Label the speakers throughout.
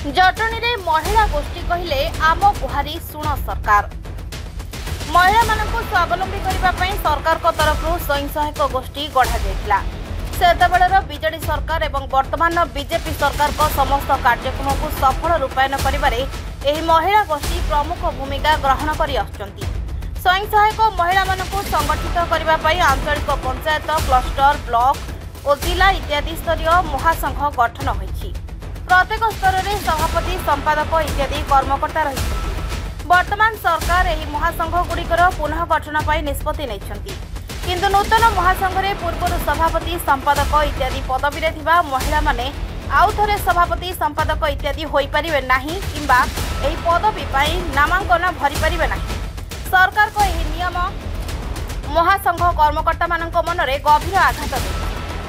Speaker 1: जटनी रे महिला गोष्ठी कहले आम गुहारी शुण सरकार महिला मानक स्वावलंबी करने सरकार को तरफ स्वयं सहायक गोष्ठी गढ़ा जाइथिला। सेतेबेलर बीजेडी सरकार एवं वर्तमान बीजेपी सरकार को समस्त कार्यक्रम को सफल रूपायन करिबारे एही महिला गोष्ठी प्रमुख भूमिका ग्रहण करि आछंती। स्वयं सहायक महिला मानक संगठित करबा पई आंचलिक पंचायत क्लस्टर ब्लॉक और जिला इत्यादि स्तरीय महासंघ गठन होइछि। प्रत्येक स्तर में सभापति संपादक इत्यादि कर्मकर्ता रही। वर्तमान सरकार एही महासंघ गुड़िकर पुनः गठन पर निष्पत्ति नहीं, किंतु नूतन महासंघ रे पूर्व सभापति संपादक इत्यादि पदवी रे थिबा महिला माने आउ थरे सभापति संपादक इत्यादि होई परिबे नाही किंबा एही पदवी पई नामांकन भरि परिबे नाही। सरकार को एही नियम महासंघ कर्मकर्ता मानक मन रे गभीर आघात देछि।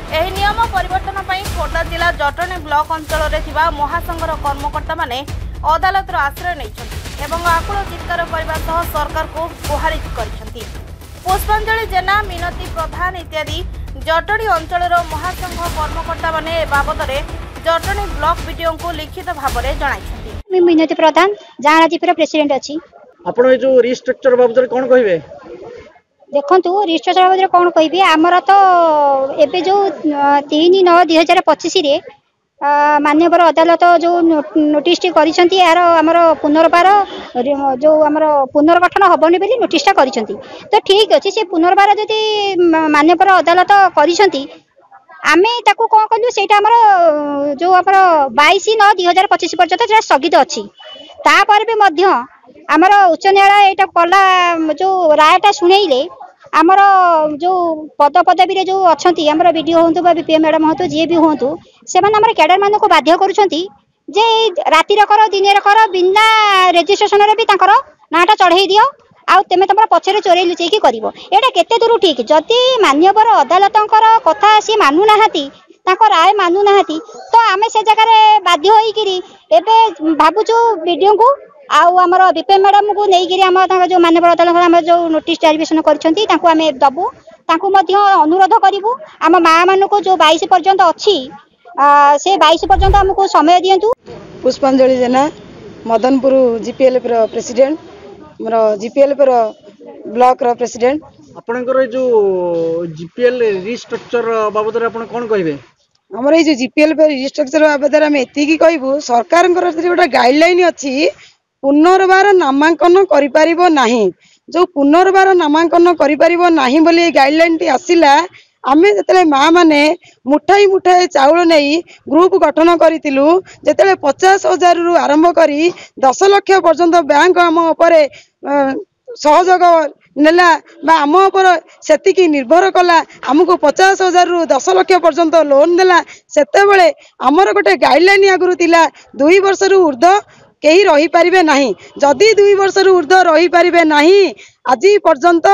Speaker 1: एही नियम परिवर्तन पई खोर्धा जिला जटनी ब्लॉक अंचल रे थिबा महासंघर कर्मकर्ता माने अदालत आश्रय नहीं एवं आकुल चित्कार करने सह सरकार को गुहारि करिसेंती। पुष्पांजलि जेना मिनती प्रधान इत्यादि जटनी अंचल महासंघ कर्मकर्ता माने ए बाबद रे जटनी ब्लॉक वीडियो को लिखित भाव में जणाइछंती।
Speaker 2: मिनती प्रधान जहाराजीपुर प्रेसिडेंट अछि।
Speaker 3: आपण ए जो रिस्ट्रक्चर बाबद रे कोन कहिबे?
Speaker 2: देखु रिस्ट्रक्चर बाबद कौन कहि आमर तो एबे जो 3/9/2025 रे मान्यवर अदालत जो नोटिस टी यार आमर पुनर्बार जो आमर पुनर्गठन हबनी बोली नोटिस टा करिसंती। तो ठीक अछि से पुनर्बार जदि मान्यवर अदालत करिसंती आमे ताकू कोन कलु सेटा आमर जो आमर 22/9/2025 पर्यंत स्थगित अछि। ता पर भी मध्य आमर उच्च न्यायालय एटा कला जो रायटा शुणेइले आमर जो पद पदवी जो अच्छी आमर वीडियो हूँ बीपीएम मैडम हूँ जी भी हूँ से कैडर मान को बाध्य करुँचे जे रातिर कर दिन कर बिना रेजिस्ट्रेशन रे भी नाटा चढ़ई दियो आउ तेमे तुम पछरे चोरे लुचेकी कर एटा केते दूर ठीक जदि मान्यवर अदालत कथा सी मानु नाहांती राय मानु नाहांती तो आमे से जगह बाध्य होइकिरी एबे भाबुचु वीडियो को आउ आमर बीपीएम मैडम को नहीं आम जो मान्यवर अदालत जो नोटिस जारी कर दबु अनुरोध करूँ आम माँ मान को जो 22 पर्यंत अच्छी से 22 पर्यंत आमको समय दिंतु।
Speaker 4: पुष्पांजलि जेना मदनपुर जीपीएलएफ प्रेसिडेंट मोर जीपीएलएफ ब्लॉक प्रेसिडेंट।
Speaker 3: आपनकर जो जीपीएल रिस्ट्रक्चर बाबद रे आपण कोन कहिबे?
Speaker 4: हमर ए जो जीपीएलएफ रिस्ट्रक्चर बाबद रे हम एतिकी कहबू सरकार गोटे गाइडलाइन अच्छी पुनर्बार नामांकन करि परिबो नाही। जो पुनर्बार नामांकन करि परिबो नाही बोली गाइडलाइन टी आसिला आमे जतले माँ माने मुठाई मुठाई चाउल नहीं ग्रुप गठन करितिलु जतले 50,000 रु आरंभ करी 10 लाख पर्यंत बैंक आम उपरे सहयोग नेला बा आम उपर सेतिकी निर्भर कला आमको 50,000 रु 10 लाख पर्यंत लोन देला। सेतेबेले आमर गोटे गाइडलाइन आगुरु तिला 2 वर्ष रु ऊर्ध्व केही रही पारिबे नाही। जदि 2 वर्ष रु ऊर्ध्व रही पारिबे नाही आज पर्यंत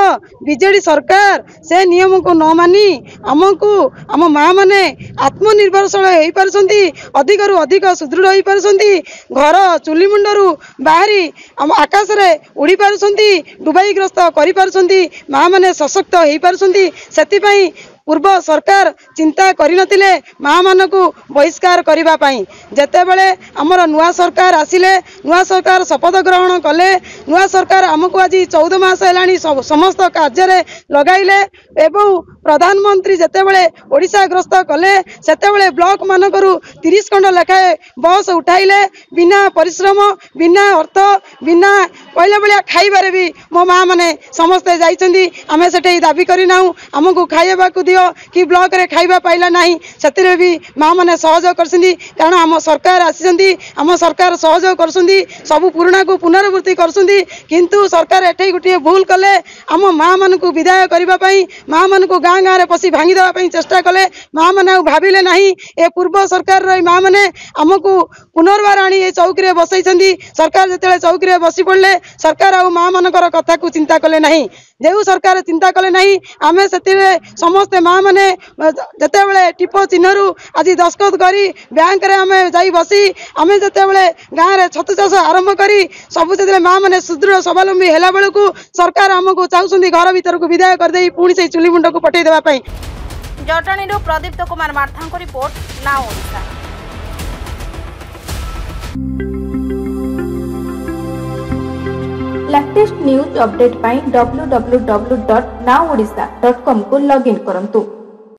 Speaker 4: बीजेडी सरकार से नियम को न मानी आमको आम माँ माने आत्मनिर्भरशील हो पारछंती अधिक रु अधिक सुदृढ़ हो पारछंती घर चुली मुंडरू बाहरी आम आकाश रे उड़ी पारछंती डुबाई ग्रस्त करि पारछंती माँ माने सशक्त हो पारछंती। सेति पई पूर्व सरकार चिंता करिनथिले माँ मान को बहिष्कार करिबा पई जेतेबेले हमर नुआ सरकार आसिले नुआ सरकार शपथ ग्रहण कले नुआ सरकार हमको आज 14 मास हेलानी समस्त कार्य रे लगाइले एवं प्रधानमंत्री जेतेबेले ओडिशा ग्रस्त कले सेतेबेले ब्लॉक मानकरू 30 खंड लेखाए बस उठाइले बिना परिश्रम बिना अर्थ बिना कहले बलिया खाइबारे भी मो माँ माने समस्ते जाइछंदी आमे सेठे दाबी करि नाउ हमको खाइबा को दियो कि ब्लॉक रे खाइबा पाइला नाही सेतिरे भी माँ माने सहयोग करछंदी कारण आम सरकार आसीछंदी आम सरकार सहयोग करछंदी सब पुराणा को पुनरावृत्ति करछंदी किंतु सरकार एठै गुटिए भूल कले आम माँ मान को विदाय करबा पई माँ मान को गाँ गाँ रे पसी भांगी देबा पई चेष्टा कले माँ माने भाविले नाही ए पूर्व सरकार रे माँ माने हमको पुनर्बार आनी ए चौकी रे बसैछंदी सरकार जेतेले चौकी रे बसी पड़ले सरकार आ माँ मानकर कथा को चिंता कले नाही जेउ सरकार चिंता कले नाही आमे सेतिरे समस्त माँ माने जेतेबेले टिपो चिन्हरु आज दस्खत करी बैंक रे आमे जाई बसी आमे जेतेबेले गाँ रे छतु चाष आरंभ करी सब जेतेबेले माँ माने सुदृढ़ स्वावलंबी हेला बेलकू सरकार हमको चाहुछंदी घर भीतर को विदाय कर देई पुणी से चुली मुंड को पठेई देबा पई।
Speaker 1: जटनी प्रदीप्त कुमार मार्थांको report now Odisha.
Speaker 5: Latest news update पाई www.nowodisha.com को लॉगिन करंतु।